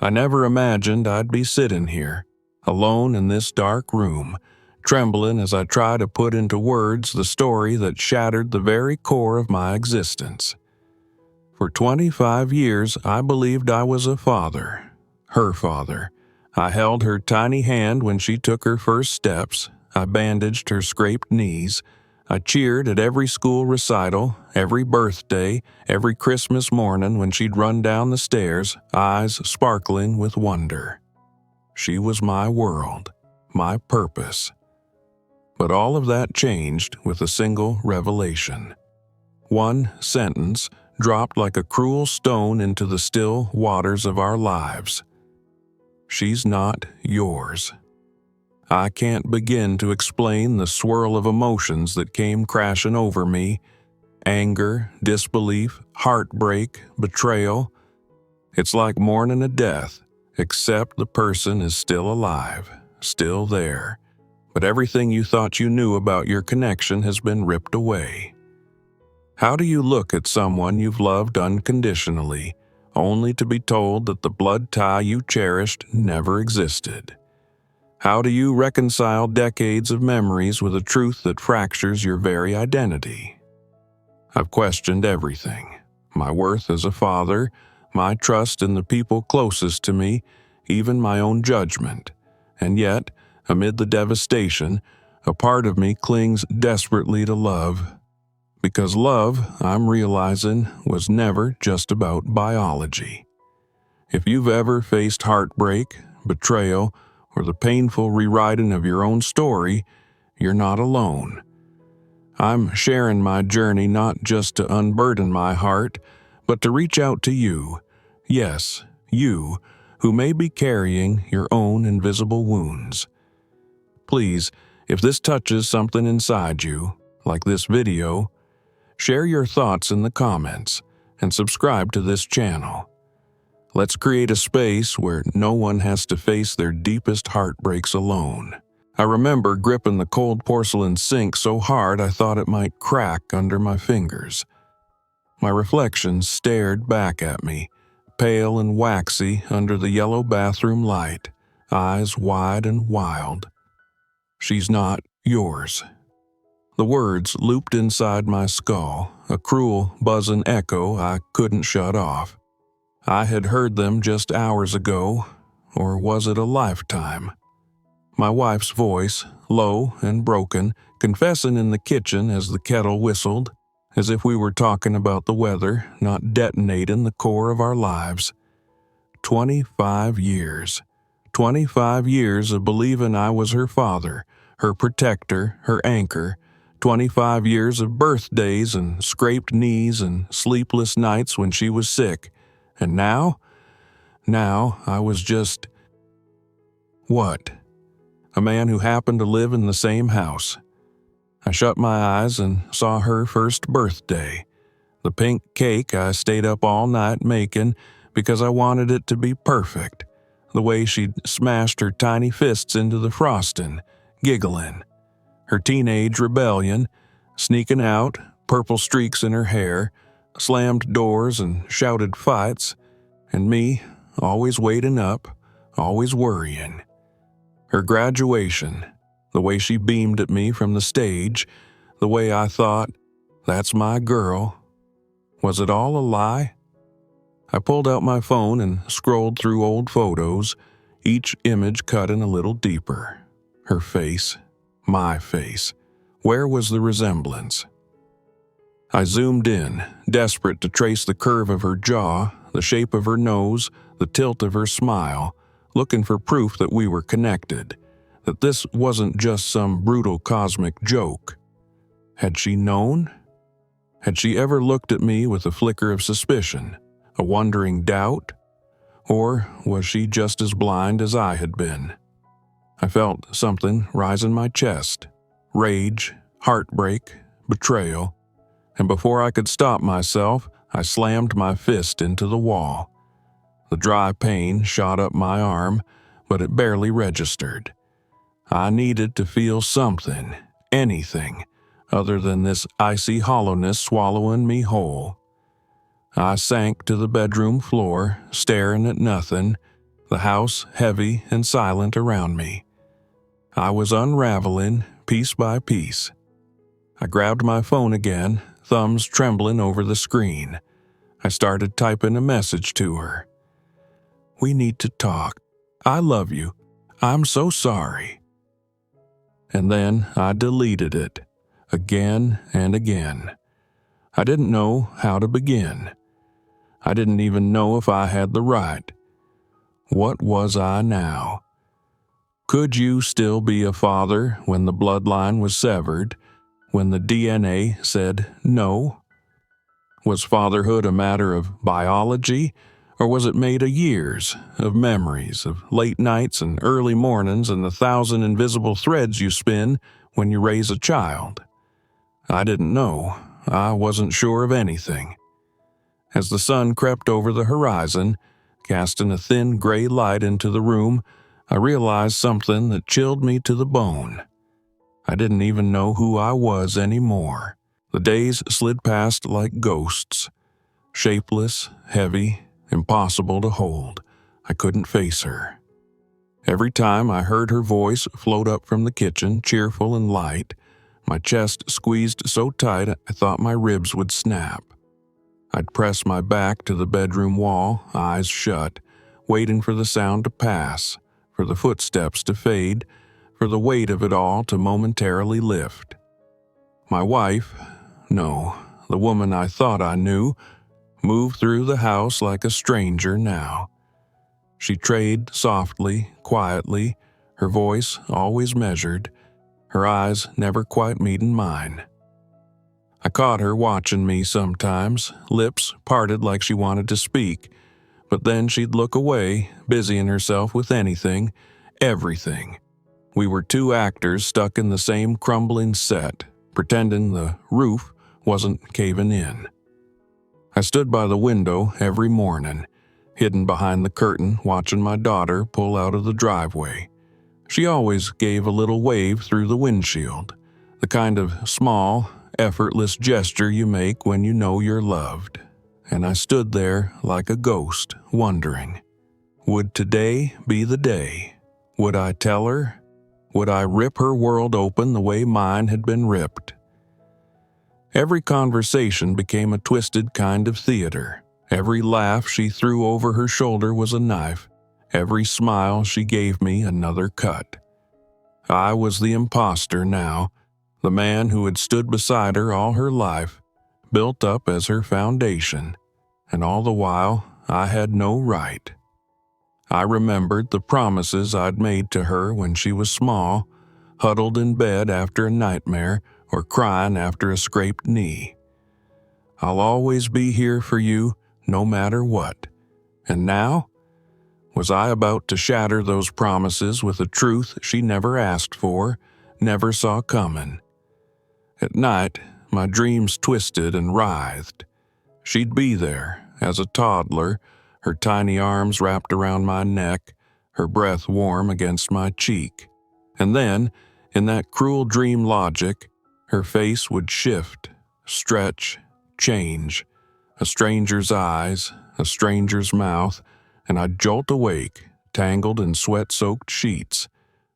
I never imagined I'd be sitting here, alone in this dark room, trembling as I try to put into words the story that shattered the very core of my existence. For 25 years, I believed I was a father, her father. I held her tiny hand when she took her first steps. I bandaged her scraped knees. I cheered at every school recital, every birthday, every Christmas morning when she'd run down the stairs, eyes sparkling with wonder. She was my world, my purpose. But all of that changed with a single revelation. One sentence dropped like a cruel stone into the still waters of our lives. She's not yours. I can't begin to explain the swirl of emotions that came crashing over me. Anger, disbelief, heartbreak, betrayal. It's like mourning a death, except the person is still alive, still there. But everything you thought you knew about your connection has been ripped away. How do you look at someone you've loved unconditionally, only to be told that the blood tie you cherished never existed? How do you reconcile decades of memories with a truth that fractures your very identity? I've questioned everything. My worth as a father, my trust in the people closest to me, even my own judgment. And yet, amid the devastation, a part of me clings desperately to love. Because love, I'm realizing, was never just about biology. If you've ever faced heartbreak, betrayal, or the painful rewriting of your own story, you're not alone. I'm sharing my journey not just to unburden my heart, but to reach out to you, yes, you, who may be carrying your own invisible wounds. Please, if this touches something inside you, like this video, share your thoughts in the comments and subscribe to this channel. Let's create a space where no one has to face their deepest heartbreaks alone. I remember gripping the cold porcelain sink so hard I thought it might crack under my fingers. My reflection stared back at me, pale and waxy under the yellow bathroom light, eyes wide and wild. She's not yours. The words looped inside my skull, a cruel, buzzing echo I couldn't shut off. I had heard them just hours ago, or was it a lifetime? My wife's voice, low and broken, confessing in the kitchen as the kettle whistled, as if we were talking about the weather, not detonating the core of our lives. 25 years. 25 years of believing I was her father, her protector, her anchor. 25 years of birthdays and scraped knees and sleepless nights when she was sick. And now I was just... what? A man who happened to live in the same house. I shut my eyes and saw her first birthday. The pink cake I stayed up all night making because I wanted it to be perfect. The way she'd smashed her tiny fists into the frosting, giggling. Her teenage rebellion, sneaking out, purple streaks in her hair, slammed doors and shouted fights, and me, always waiting up, always worrying. Her graduation, the way she beamed at me from the stage, the way I thought, that's my girl. Was it all a lie? I pulled out my phone and scrolled through old photos, each image cutting a little deeper. Her face, my face. Where was the resemblance? I zoomed in, desperate to trace the curve of her jaw, the shape of her nose, the tilt of her smile, looking for proof that we were connected, that this wasn't just some brutal cosmic joke. Had she known? Had she ever looked at me with a flicker of suspicion, a wondering doubt? Or was she just as blind as I had been? I felt something rise in my chest, rage, heartbreak, betrayal, and before I could stop myself, I slammed my fist into the wall. The dry pain shot up my arm, but it barely registered. I needed to feel something, anything, other than this icy hollowness swallowing me whole. I sank to the bedroom floor, staring at nothing, the house heavy and silent around me. I was unraveling piece by piece. I grabbed my phone again, thumbs trembling over the screen. I started typing a message to her. "We need to talk. I love you. I'm so sorry." And then I deleted it, again and again. I didn't know how to begin. I didn't even know if I had the right. What was I now? Could you still be a father when the bloodline was severed, when the DNA said no? Was fatherhood a matter of biology, or was it made of years, of memories, of late nights and early mornings and the 1,000 invisible threads you spin when you raise a child? I didn't know. I wasn't sure of anything. As the sun crept over the horizon, casting a thin gray light into the room, I realized something that chilled me to the bone. I didn't even know who I was anymore. The days slid past like ghosts, shapeless, heavy, impossible to hold. I couldn't face her. Every time I heard her voice float up from the kitchen, cheerful and light, my chest squeezed so tight I thought my ribs would snap. I'd press my back to the bedroom wall, eyes shut, waiting for the sound to pass, for the footsteps to fade, for the weight of it all to momentarily lift. My wife, no, the woman I thought I knew, moved through the house like a stranger now. She trayed softly, quietly, her voice always measured, her eyes never quite meeting mine. I caught her watching me sometimes, lips parted like she wanted to speak, but then she'd look away, busying herself with anything, everything. We were two actors stuck in the same crumbling set, pretending the roof wasn't caving in. I stood by the window every morning, hidden behind the curtain, watching my daughter pull out of the driveway. She always gave a little wave through the windshield, the kind of small, effortless gesture you make when you know you're loved. And I stood there like a ghost, wondering, would today be the day? Would I tell her? Would I rip her world open the way mine had been ripped? Every conversation became a twisted kind of theater. Every laugh she threw over her shoulder was a knife. Every smile she gave me another cut. I was the imposter now, the man who had stood beside her all her life, built up as her foundation, and all the while I had no right. I remembered the promises I'd made to her when she was small, huddled in bed after a nightmare or crying after a scraped knee. I'll always be here for you, no matter what. And now? Was I about to shatter those promises with a truth she never asked for, never saw coming? At night, my dreams twisted and writhed. She'd be there, as a toddler, her tiny arms wrapped around my neck, her breath warm against my cheek. And then, in that cruel dream logic, her face would shift, stretch, change, a stranger's eyes, a stranger's mouth, and I'd jolt awake, tangled in sweat-soaked sheets.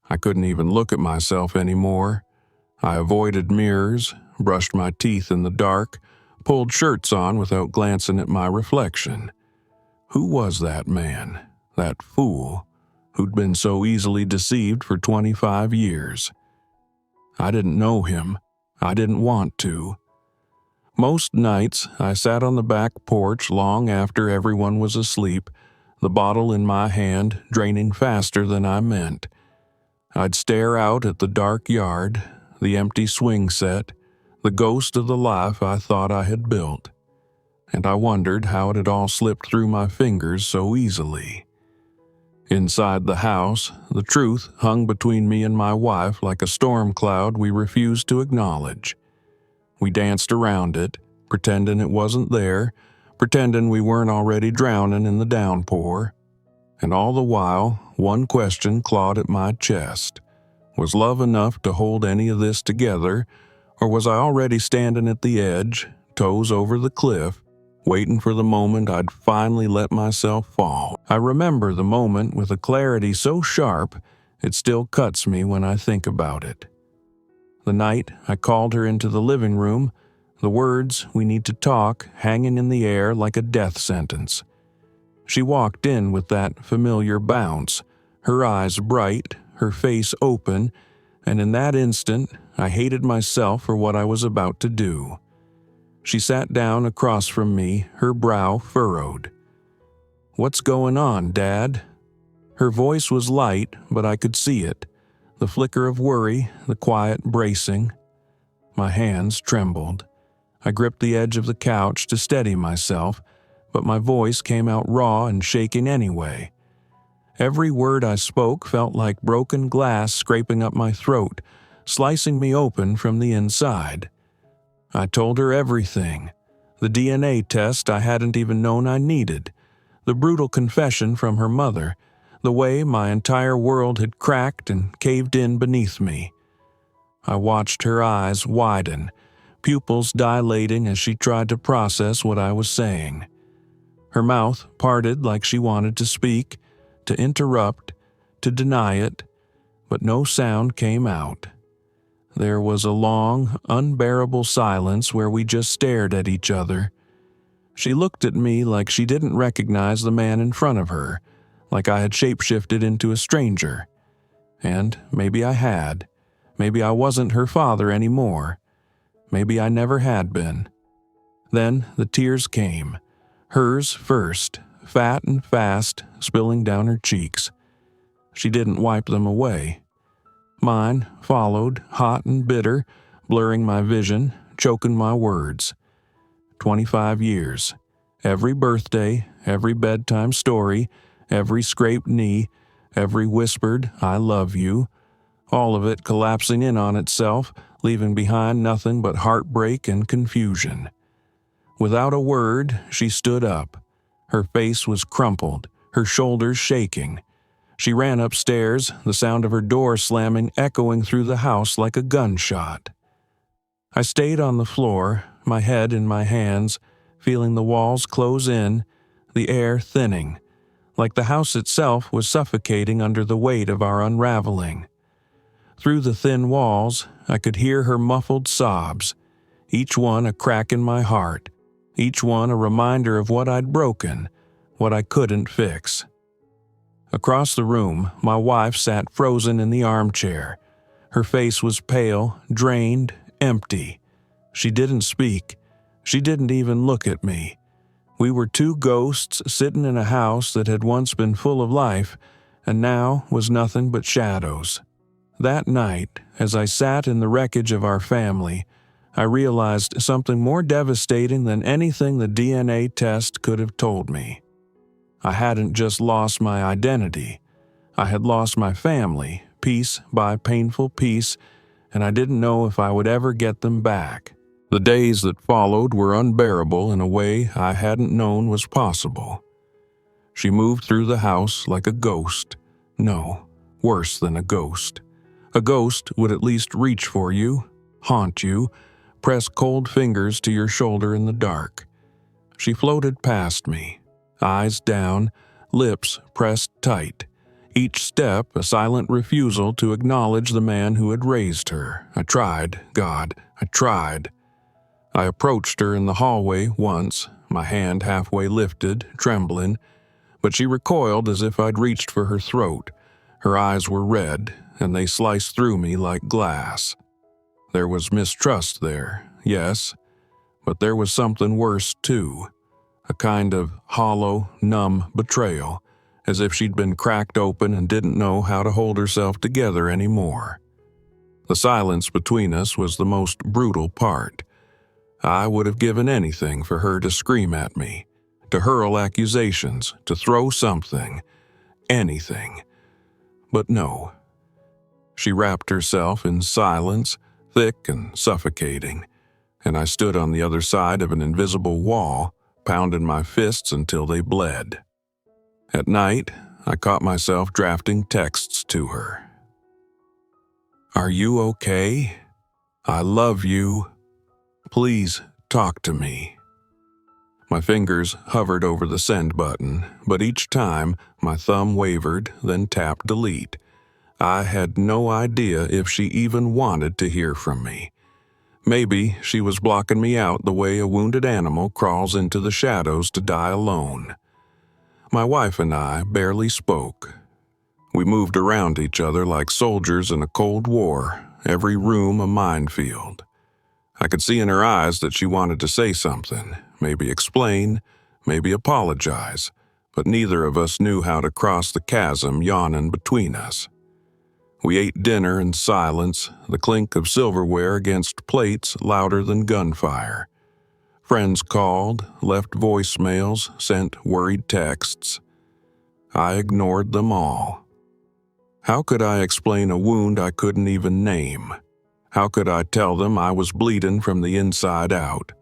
I couldn't even look at myself anymore. I avoided mirrors, brushed my teeth in the dark, pulled shirts on without glancing at my reflection. Who was that man, that fool, who'd been so easily deceived for 25 years? I didn't know him. I didn't want to. Most nights, I sat on the back porch long after everyone was asleep, the bottle in my hand draining faster than I meant. I'd stare out at the dark yard, the empty swing set, the ghost of the life I thought I had built. And I wondered how it had all slipped through my fingers so easily. Inside the house, the truth hung between me and my wife like a storm cloud we refused to acknowledge. We danced around it, pretending it wasn't there, pretending we weren't already drowning in the downpour. And all the while, one question clawed at my chest. Was love enough to hold any of this together, or was I already standing at the edge, toes over the cliff, waiting for the moment I'd finally let myself fall. I remember the moment with a clarity so sharp it still cuts me when I think about it. The night I called her into the living room, the words, "we need to talk," hanging in the air like a death sentence. She walked in with that familiar bounce, her eyes bright, her face open, and in that instant, I hated myself for what I was about to do. She sat down across from me, her brow furrowed. "What's going on, Dad?" Her voice was light, but I could see it. The flicker of worry, the quiet bracing. My hands trembled. I gripped the edge of the couch to steady myself, but my voice came out raw and shaking anyway. Every word I spoke felt like broken glass scraping up my throat, slicing me open from the inside. I told her everything. The DNA test I hadn't even known I needed. The brutal confession from her mother. The way my entire world had cracked and caved in beneath me. I watched her eyes widen, pupils dilating as she tried to process what I was saying. Her mouth parted like she wanted to speak, to interrupt, to deny it, but no sound came out. There was a long, unbearable silence where we just stared at each other. She looked at me like she didn't recognize the man in front of her, like I had shapeshifted into a stranger. And maybe I had. Maybe I wasn't her father anymore. Maybe I never had been. Then the tears came. Hers first, fat and fast, spilling down her cheeks. She didn't wipe them away. Mine followed, hot and bitter, blurring my vision, choking my words. 25 years. Every birthday, every bedtime story, every scraped knee, every whispered, "I love you," all of it collapsing in on itself, leaving behind nothing but heartbreak and confusion. Without a word, she stood up. Her face was crumpled, her shoulders shaking. She ran upstairs, the sound of her door slamming echoing through the house like a gunshot. I stayed on the floor, my head in my hands, feeling the walls close in, the air thinning, like the house itself was suffocating under the weight of our unraveling. Through the thin walls, I could hear her muffled sobs, each one a crack in my heart, each one a reminder of what I'd broken, what I couldn't fix. Across the room, my wife sat frozen in the armchair. Her face was pale, drained, empty. She didn't speak. She didn't even look at me. We were two ghosts sitting in a house that had once been full of life, and now was nothing but shadows. That night, as I sat in the wreckage of our family, I realized something more devastating than anything the DNA test could have told me. I hadn't just lost my identity. I had lost my family, piece by painful piece, and I didn't know if I would ever get them back. The days that followed were unbearable in a way I hadn't known was possible. She moved through the house like a ghost. No, worse than a ghost. A ghost would at least reach for you, haunt you, press cold fingers to your shoulder in the dark. She floated past me, eyes down, lips pressed tight. Each step a silent refusal to acknowledge the man who had raised her. I tried, God, I tried. I approached her in the hallway once, my hand halfway lifted, trembling, but she recoiled as if I'd reached for her throat. Her eyes were red, and they sliced through me like glass. There was mistrust there, yes, but there was something worse too. A kind of hollow, numb betrayal, as if she'd been cracked open and didn't know how to hold herself together anymore. The silence between us was the most brutal part. I would have given anything for her to scream at me, to hurl accusations, to throw something, anything. But no. She wrapped herself in silence, thick and suffocating, and I stood on the other side of an invisible wall, pounding my fists until they bled. At night, I caught myself drafting texts to her. "Are you okay? I love you. Please talk to me." My fingers hovered over the send button, but each time my thumb wavered, then tapped delete. I had no idea if she even wanted to hear from me. Maybe she was blocking me out the way a wounded animal crawls into the shadows to die alone. My wife and I barely spoke. We moved around each other like soldiers in a Cold War, every room a minefield. I could see in her eyes that she wanted to say something, maybe explain, maybe apologize, but neither of us knew how to cross the chasm yawning between us. We ate dinner in silence, the clink of silverware against plates louder than gunfire. Friends called, left voicemails, sent worried texts. I ignored them all. How could I explain a wound I couldn't even name? How could I tell them I was bleeding from the inside out,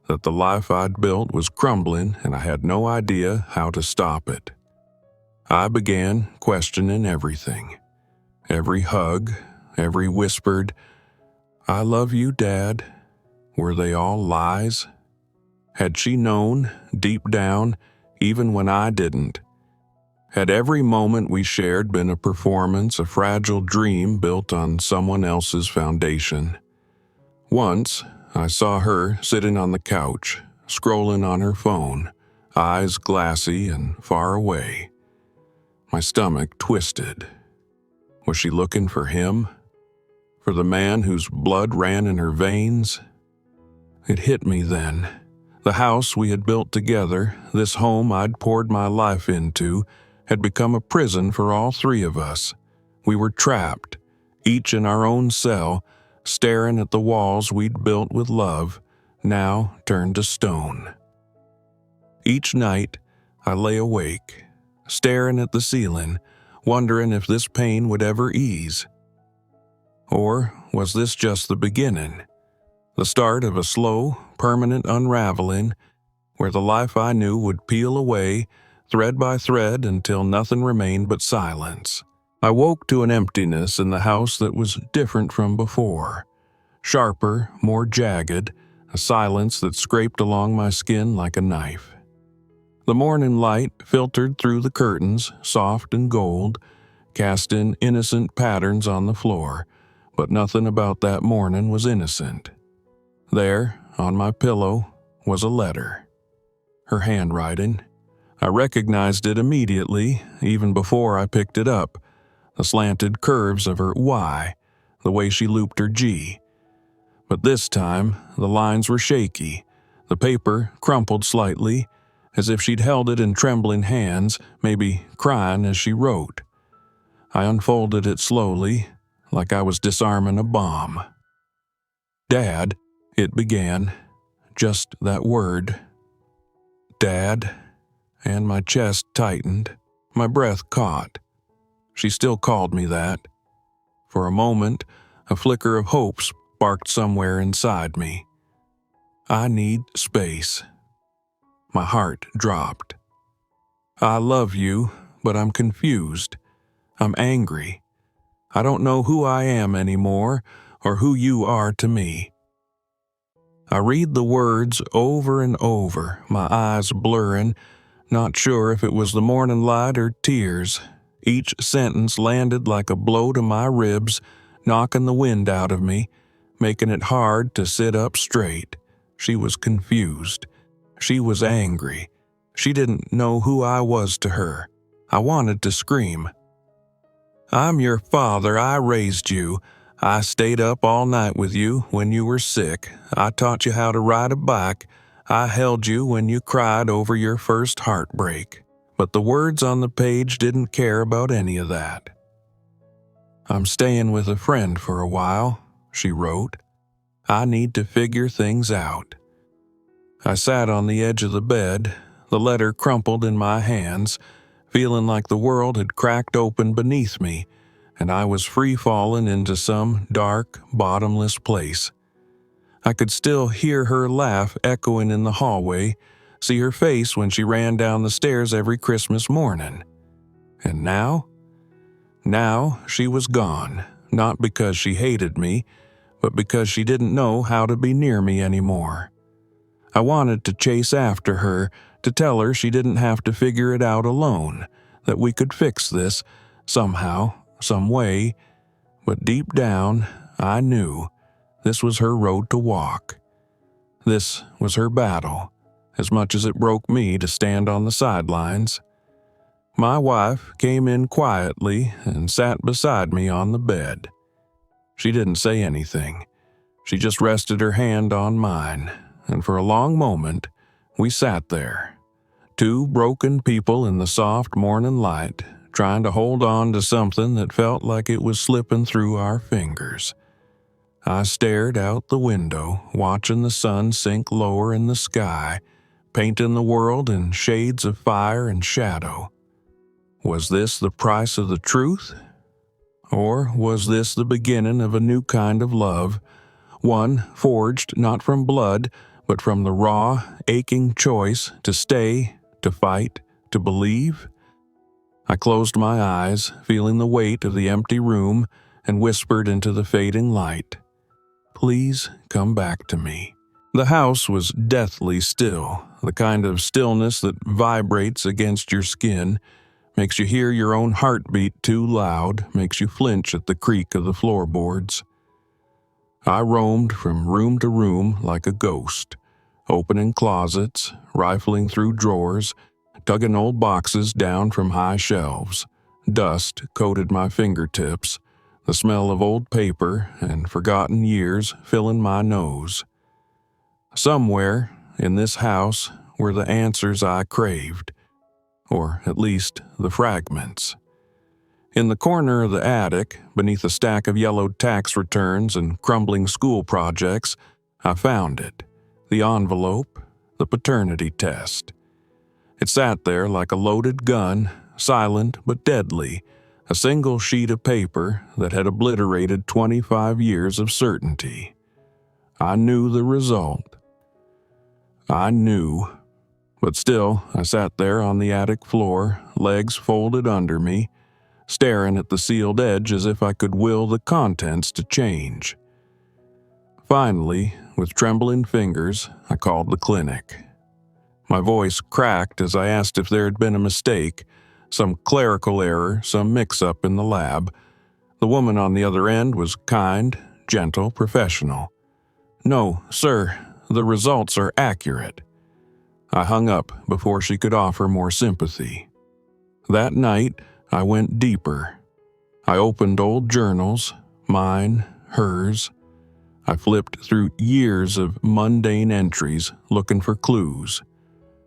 that the life I'd built was crumbling and I had no idea how to stop it? I began questioning everything. Every hug, every whispered, "I love you, Dad." Were they all lies? Had she known, deep down, even when I didn't? Had every moment we shared been a performance, a fragile dream built on someone else's foundation? Once, I saw her sitting on the couch, scrolling on her phone, eyes glassy and far away. My stomach twisted. Was she looking for him? For the man whose blood ran in her veins? It hit me then. The house we had built together, this home I'd poured my life into, had become a prison for all three of us. We were trapped, each in our own cell, staring at the walls we'd built with love, now turned to stone. Each night, I lay awake, staring at the ceiling, wondering if this pain would ever ease. Or was this just the beginning? The start of a slow, permanent unraveling, where the life I knew would peel away, thread by thread, until nothing remained but silence. I woke to an emptiness in the house that was different from before. Sharper, more jagged, a silence that scraped along my skin like a knife. The morning light filtered through the curtains, soft and gold, casting innocent patterns on the floor, but nothing about that morning was innocent. There, on my pillow, was a letter. Her handwriting. I recognized it immediately, even before I picked it up. The slanted curves of her Y, the way she looped her G. But this time, the lines were shaky, the paper crumpled slightly, as if she'd held it in trembling hands, maybe crying as she wrote. I unfolded it slowly, like I was disarming a bomb. "Dad," it began, just that word. "Dad," and my chest tightened, my breath caught. She still called me that. For a moment, a flicker of hope sparked somewhere inside me. I need space. My heart dropped. "I love you, but I'm confused. I'm angry. I don't know who I am anymore, or who you are to me." I read the words over and over, my eyes blurring, not sure if it was the morning light or tears. Each sentence landed like a blow to my ribs, knocking the wind out of me, making it hard to sit up straight. She was confused. She was angry. She didn't know who I was to her. I wanted to scream. "I'm your father. I raised you. I stayed up all night with you when you were sick. I taught you how to ride a bike. I held you when you cried over your first heartbreak." But the words on the page didn't care about any of that. "I'm staying with a friend for a while," she wrote. "I need to figure things out." I sat on the edge of the bed, the letter crumpled in my hands, feeling like the world had cracked open beneath me, and I was free-falling into some dark, bottomless place. I could still hear her laugh echoing in the hallway, see her face when she ran down the stairs every Christmas morning. And now? Now she was gone, not because she hated me, but because she didn't know how to be near me anymore. I wanted to chase after her, to tell her she didn't have to figure it out alone, that we could fix this, somehow, some way, but deep down, I knew this was her road to walk. This was her battle, as much as it broke me to stand on the sidelines. My wife came in quietly and sat beside me on the bed. She didn't say anything. She just rested her hand on mine, and for a long moment, we sat there, two broken people in the soft morning light, trying to hold on to something that felt like it was slipping through our fingers. I stared out the window, watching the sun sink lower in the sky, painting the world in shades of fire and shadow. Was this the price of the truth? Or was this the beginning of a new kind of love, one forged not from blood, but from the raw, aching choice to stay, to fight, to believe? I closed my eyes, feeling the weight of the empty room, and whispered into the fading light, "Please come back to me." The house was deathly still, the kind of stillness that vibrates against your skin, makes you hear your own heartbeat too loud, makes you flinch at the creak of the floorboards. I roamed from room to room like a ghost, opening closets, rifling through drawers, tugging old boxes down from high shelves. Dust coated my fingertips, the smell of old paper and forgotten years filling my nose. Somewhere in this house were the answers I craved, or at least the fragments. In the corner of the attic, beneath a stack of yellowed tax returns and crumbling school projects, I found it, the envelope, the paternity test. It sat there like a loaded gun, silent but deadly, a single sheet of paper that had obliterated 25 years of certainty. I knew the result. I knew. But still, I sat there on the attic floor, legs folded under me, staring at the sealed edge as if I could will the contents to change. Finally, with trembling fingers, I called the clinic. My voice cracked as I asked if there had been a mistake, some clerical error, some mix-up in the lab. The woman on the other end was kind, gentle, professional. "No, sir, the results are accurate." I hung up before she could offer more sympathy. That night, I went deeper. I opened old journals, mine, hers. I flipped through years of mundane entries, looking for clues.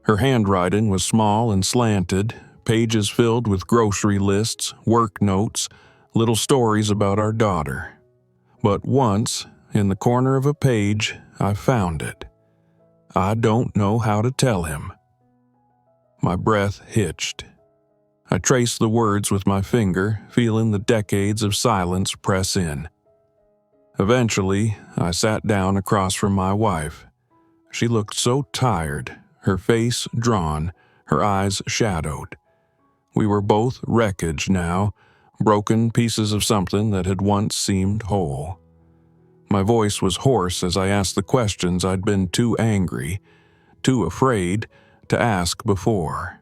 Her handwriting was small and slanted, pages filled with grocery lists, work notes, little stories about our daughter. But once, in the corner of a page, I found it. "I don't know how to tell him." My breath hitched. I traced the words with my finger, feeling the decades of silence press in. Eventually, I sat down across from my wife. She looked so tired, her face drawn, her eyes shadowed. We were both wreckage now, broken pieces of something that had once seemed whole. My voice was hoarse as I asked the questions I'd been too angry, too afraid to ask before.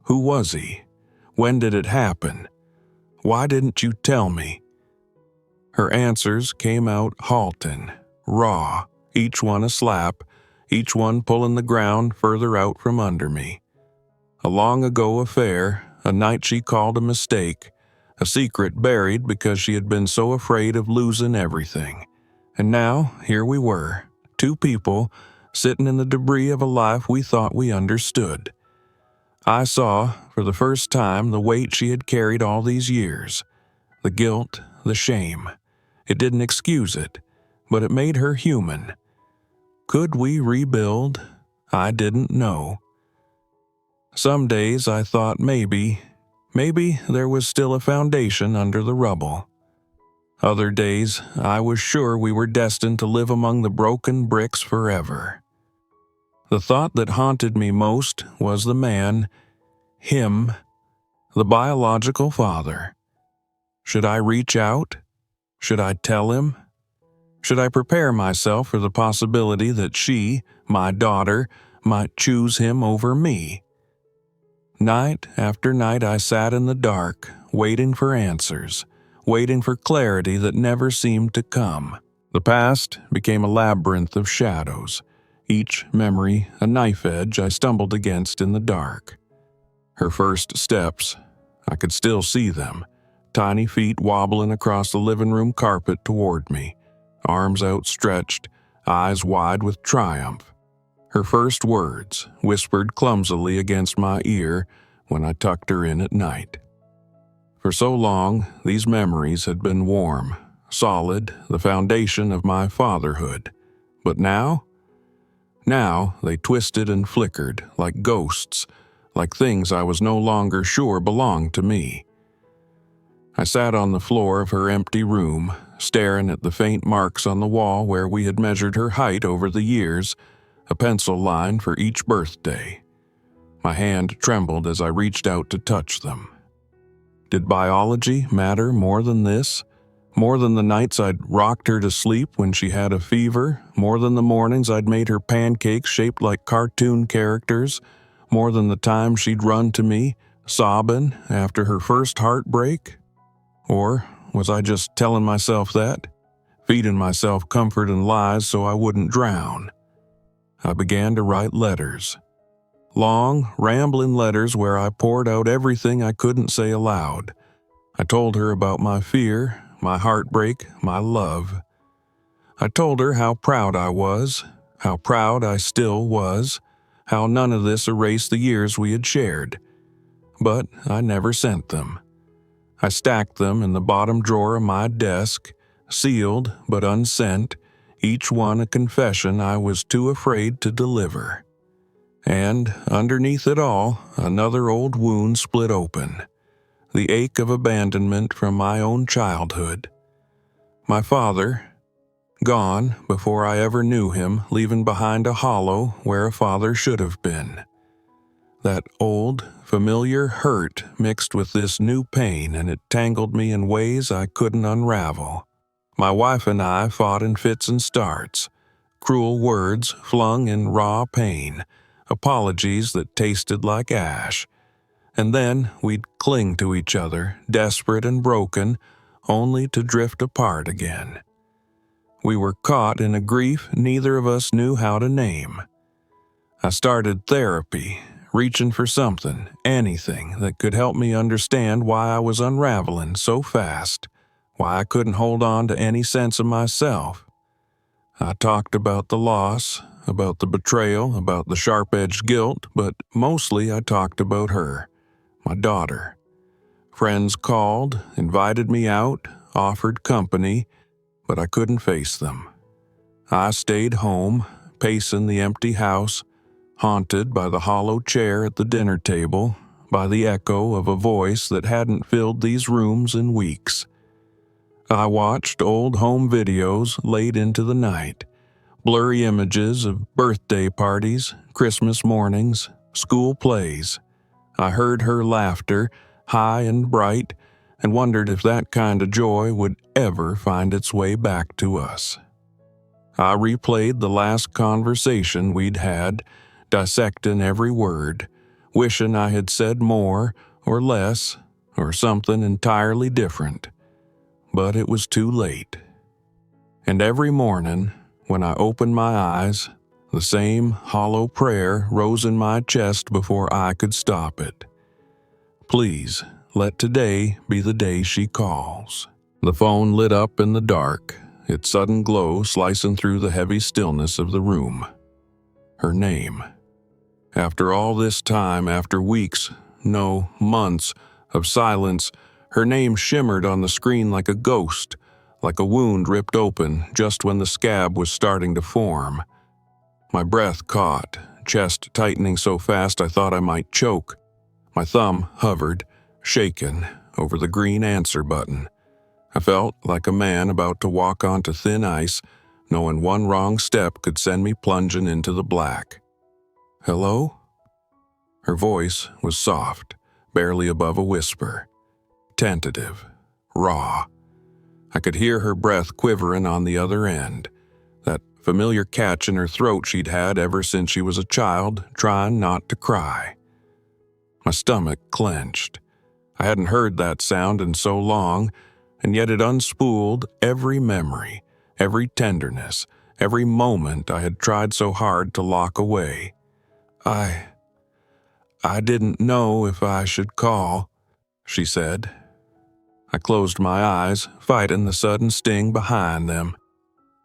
Who was he? When did it happen? Why didn't you tell me? Her answers came out halting, raw, each one a slap, each one pulling the ground further out from under me. A long-ago affair, a night she called a mistake, a secret buried because she had been so afraid of losing everything. And now, here we were, two people, sitting in the debris of a life we thought we understood. I saw, for the first time, the weight she had carried all these years. The guilt, the shame. It didn't excuse it, but it made her human. Could we rebuild? I didn't know. Some days I thought maybe there was still a foundation under the rubble. Other days, I was sure we were destined to live among the broken bricks forever. The thought that haunted me most was the man, him, the biological father. Should I reach out? Should I tell him? Should I prepare myself for the possibility that she, my daughter, might choose him over me? Night after night I sat in the dark, waiting for answers, waiting for clarity that never seemed to come. The past became a labyrinth of shadows, each memory a knife edge I stumbled against in the dark. Her first steps, I could still see them, tiny feet wobbling across the living room carpet toward me, arms outstretched, eyes wide with triumph. Her first words, whispered clumsily against my ear when I tucked her in at night. For so long, these memories had been warm, solid, the foundation of my fatherhood. But now they twisted and flickered like ghosts, like things I was no longer sure belonged to me. I sat on the floor of her empty room, staring at the faint marks on the wall where we had measured her height over the years, a pencil line for each birthday. My hand trembled as I reached out to touch them. Did biology matter more than this? More than the nights I'd rocked her to sleep when she had a fever? More than the mornings I'd made her pancakes shaped like cartoon characters? More than the time she'd run to me, sobbing, after her first heartbreak? Or was I just telling myself that? Feeding myself comfort and lies so I wouldn't drown? I began to write letters. Long, rambling letters where I poured out everything I couldn't say aloud. I told her about my fear, my heartbreak, my love. I told her how proud I was, how proud I still was, how none of this erased the years we had shared. But I never sent them. I stacked them in the bottom drawer of my desk, sealed but unsent, each one a confession I was too afraid to deliver. And underneath it all, another old wound split open. The ache of abandonment from my own childhood. My father, gone before I ever knew him, leaving behind a hollow where a father should have been. That old, familiar hurt mixed with this new pain, and it tangled me in ways I couldn't unravel. My wife and I fought in fits and starts, cruel words flung in raw pain, apologies that tasted like ash. And then we'd cling to each other, desperate and broken, only to drift apart again. We were caught in a grief neither of us knew how to name. I started therapy, reaching for something, anything, that could help me understand why I was unraveling so fast, why I couldn't hold on to any sense of myself. I talked about the loss, about the betrayal, about the sharp-edged guilt, but mostly I talked about her, my daughter. Friends called, invited me out, offered company, but I couldn't face them. I stayed home, pacing the empty house, haunted by the hollow chair at the dinner table, by the echo of a voice that hadn't filled these rooms in weeks. I watched old home videos late into the night, blurry images of birthday parties, Christmas mornings, school plays. I heard her laughter, high and bright, and wondered if that kind of joy would ever find its way back to us. I replayed the last conversation we'd had, dissecting every word, wishing I had said more or less or something entirely different. But it was too late. And every morning, when I opened my eyes, the same hollow prayer rose in my chest before I could stop it. Please, let today be the day she calls. The phone lit up in the dark, its sudden glow slicing through the heavy stillness of the room. Her name. After all this time, after weeks, no, months, of silence, her name shimmered on the screen like a ghost, like a wound ripped open just when the scab was starting to form. My breath caught, chest tightening so fast I thought I might choke. My thumb hovered, shaken, over the green answer button. I felt like a man about to walk onto thin ice, knowing one wrong step could send me plunging into the black. Hello? Her voice was soft, barely above a whisper. Tentative. Raw. I could hear her breath quivering on the other end, that familiar catch in her throat she'd had ever since she was a child, trying not to cry. My stomach clenched. I hadn't heard that sound in so long, and yet it unspooled every memory, every tenderness, every moment I had tried so hard to lock away. I didn't know if I should call, she said. I closed my eyes, fighting the sudden sting behind them.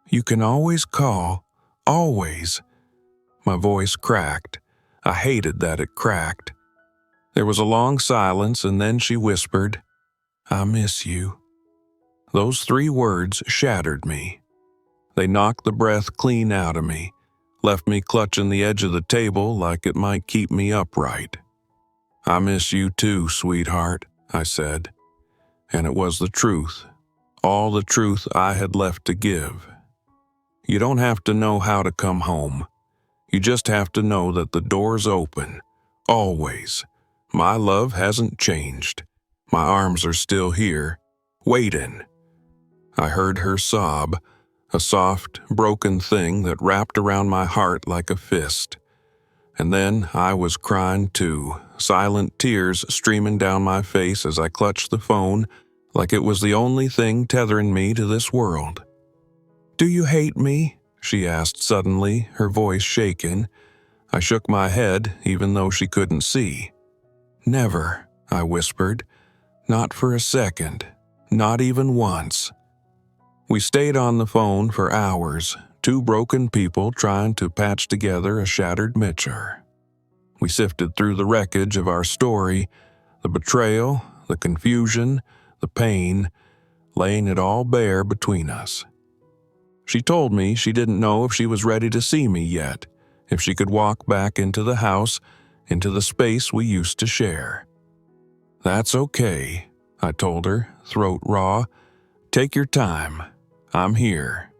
You can always call, always. My voice cracked. I hated that it cracked. There was a long silence, and then she whispered, I miss you. Those 3 words shattered me. They knocked the breath clean out of me, left me clutching the edge of the table like it might keep me upright. I miss you too, sweetheart, I said. And it was the truth, all the truth I had left to give. You don't have to know how to come home. You just have to know that the door's open, always. My love hasn't changed. My arms are still here, waiting. I heard her sob, a soft, broken thing that wrapped around my heart like a fist. And then I was crying too, silent tears streaming down my face as I clutched the phone like it was the only thing tethering me to this world. Do you hate me? She asked suddenly, her voice shaking. I shook my head, even though she couldn't see. Never, I whispered. Not for a second. Not even once. We stayed on the phone for hours, 2 broken people trying to patch together a shattered mixture. We sifted through the wreckage of our story, the betrayal, the confusion, the pain, laying it all bare between us. She told me she didn't know if she was ready to see me yet, if she could walk back into the house, into the space we used to share. That's okay, I told her, throat raw. Take your time. I'm here.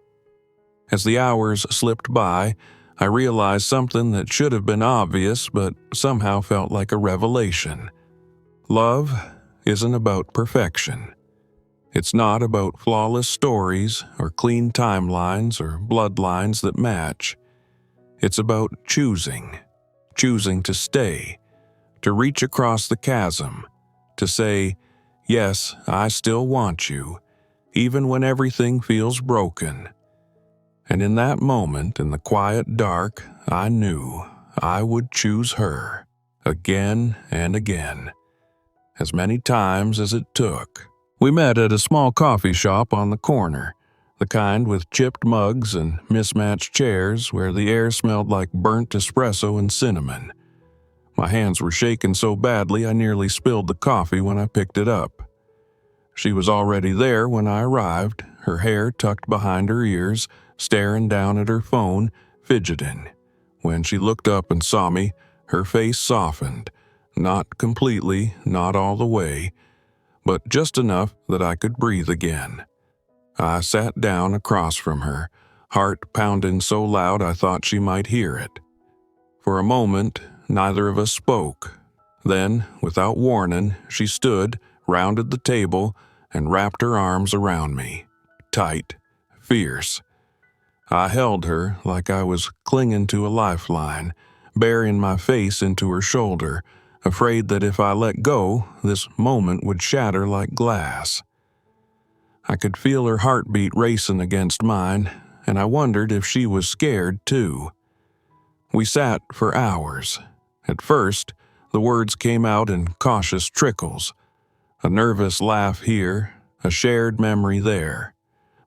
As the hours slipped by, I realized something that should have been obvious but somehow felt like a revelation. Love isn't about perfection. It's not about flawless stories or clean timelines or bloodlines that match. It's about choosing to stay, to reach across the chasm, to say, yes, I still want you, even when everything feels broken. And in that moment, in the quiet dark, I knew I would choose her, again and again, as many times as it took. We met at a small coffee shop on the corner, the kind with chipped mugs and mismatched chairs where the air smelled like burnt espresso and cinnamon. My hands were shaking so badly I nearly spilled the coffee when I picked it up. She was already there when I arrived, her hair tucked behind her ears, staring down at her phone, fidgeting. When she looked up and saw me, her face softened, not completely, not all the way, but just enough that I could breathe again. I sat down across from her, heart pounding so loud I thought she might hear it. For a moment, neither of us spoke. Then, without warning, she stood, rounded the table, and wrapped her arms around me. Tight, fierce. I held her like I was clinging to a lifeline, burying my face into her shoulder, afraid that if I let go, this moment would shatter like glass. I could feel her heartbeat racing against mine, and I wondered if she was scared too. We sat for hours. At first, the words came out in cautious trickles, a nervous laugh here, a shared memory there.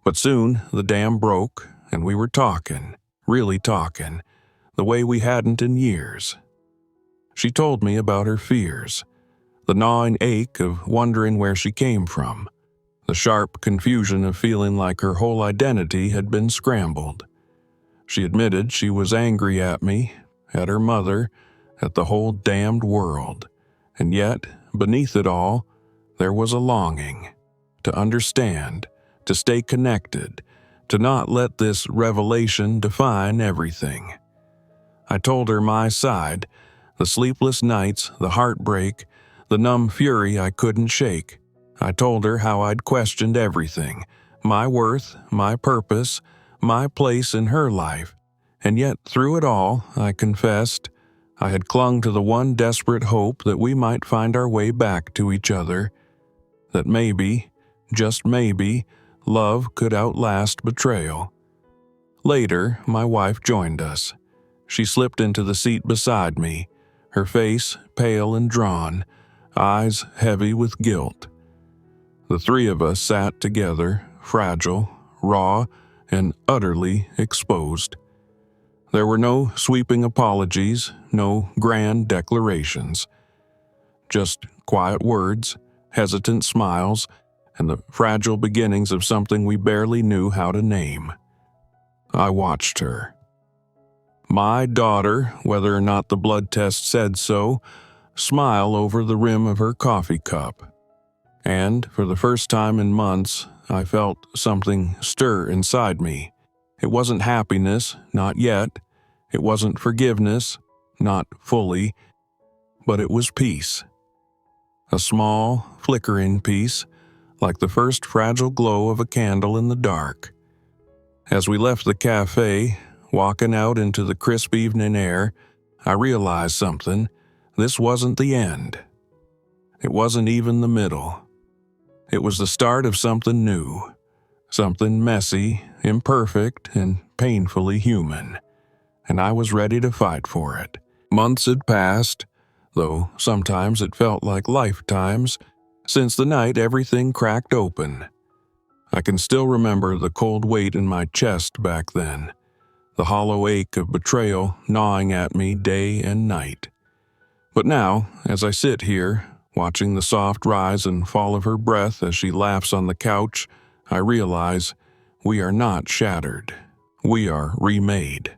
But soon the dam broke, and we were talking, really talking, the way we hadn't in years. She told me about her fears, the gnawing ache of wondering where she came from, the sharp confusion of feeling like her whole identity had been scrambled. She admitted she was angry at me, at her mother, at the whole damned world, and yet, beneath it all, there was a longing to understand, to stay connected, to not let this revelation define everything. I told her my side, the sleepless nights, the heartbreak, the numb fury I couldn't shake. I told her how I'd questioned everything, my worth, my purpose, my place in her life. And yet, through it all, I confessed, I had clung to the one desperate hope that we might find our way back to each other, that maybe, just maybe, love could outlast betrayal. Later, my wife joined us. She slipped into the seat beside me, her face pale and drawn, eyes heavy with guilt. The three of us sat together, fragile, raw, and utterly exposed. There were no sweeping apologies, no grand declarations. Just quiet words, hesitant smiles, and the fragile beginnings of something we barely knew how to name. I watched her. My daughter, whether or not the blood test said so, smile over the rim of her coffee cup. And, for the first time in months, I felt something stir inside me. It wasn't happiness, not yet. It wasn't forgiveness, not fully. But it was peace. A small, flickering peace, like the first fragile glow of a candle in the dark. As we left the cafe, walking out into the crisp evening air, I realized something. This wasn't the end. It wasn't even the middle. It was the start of something new, something messy, imperfect, and painfully human, and I was ready to fight for it. Months had passed, though sometimes it felt like lifetimes, since the night everything cracked open. I can still remember the cold weight in my chest back then, the hollow ache of betrayal gnawing at me day and night. But now, as I sit here, watching the soft rise and fall of her breath as she laughs on the couch, I realize we are not shattered. We are remade.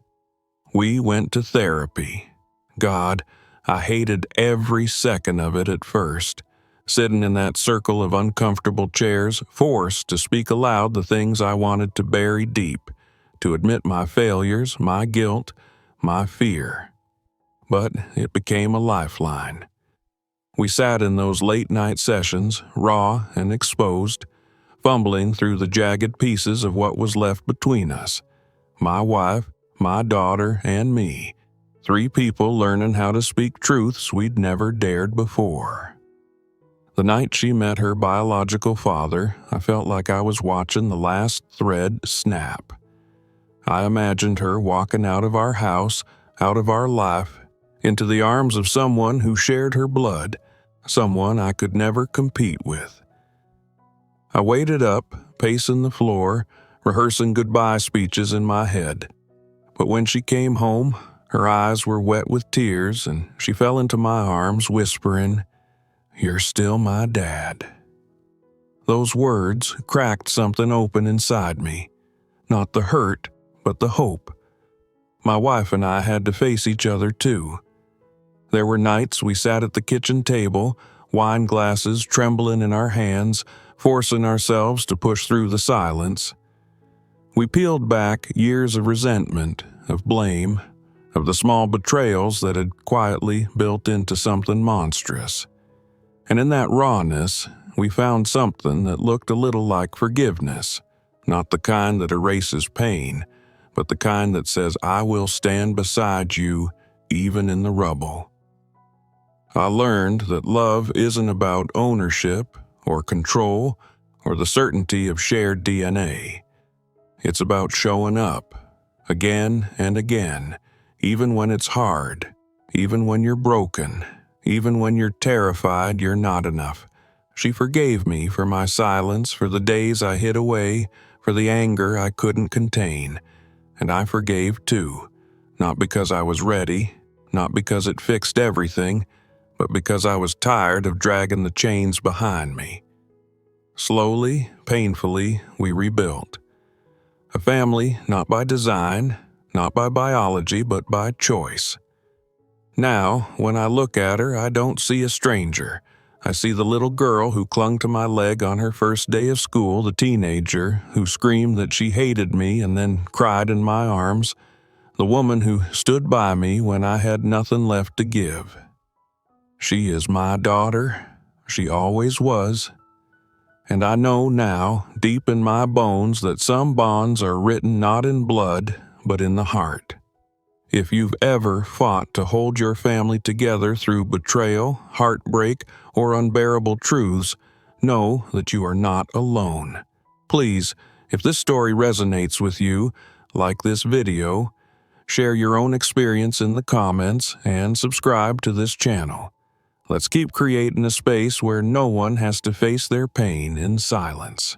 We went to therapy. God, I hated every second of it at first, sitting in that circle of uncomfortable chairs, forced to speak aloud the things I wanted to bury deep, to admit my failures, my guilt, my fear. But it became a lifeline. We sat in those late-night sessions, raw and exposed, fumbling through the jagged pieces of what was left between us. My wife, my daughter, and me. 3 people learning how to speak truths we'd never dared before. The night she met her biological father, I felt like I was watching the last thread snap. I imagined her walking out of our house, out of our life, into the arms of someone who shared her blood, someone I could never compete with. I waited up, pacing the floor, rehearsing goodbye speeches in my head. But when she came home, her eyes were wet with tears, and she fell into my arms, whispering, "You're still my dad." Those words cracked something open inside me. Not the hurt, but the hope. My wife and I had to face each other too. There were nights we sat at the kitchen table, wine glasses trembling in our hands, forcing ourselves to push through the silence. We peeled back years of resentment, of blame, of the small betrayals that had quietly built into something monstrous. And in that rawness, we found something that looked a little like forgiveness, not the kind that erases pain, but the kind that says, "I will stand beside you, even in the rubble." I learned that love isn't about ownership or control or the certainty of shared DNA. It's about showing up, again and again, even when it's hard, even when you're broken, even when you're terrified you're not enough. She forgave me for my silence, for the days I hid away, for the anger I couldn't contain. And I forgave too, not because I was ready, not because it fixed everything, but because I was tired of dragging the chains behind me. Slowly, painfully, we rebuilt. A family not by design, not by biology, but by choice. Now, when I look at her, I don't see a stranger. I see the little girl who clung to my leg on her first day of school, the teenager who screamed that she hated me and then cried in my arms, the woman who stood by me when I had nothing left to give. She is my daughter. She always was. And I know now, deep in my bones, that some bonds are written not in blood, but in the heart. If you've ever fought to hold your family together through betrayal, heartbreak, or unbearable truths, know that you are not alone. Please, if this story resonates with you, like this video, share your own experience in the comments, and subscribe to this channel. Let's keep creating a space where no one has to face their pain in silence.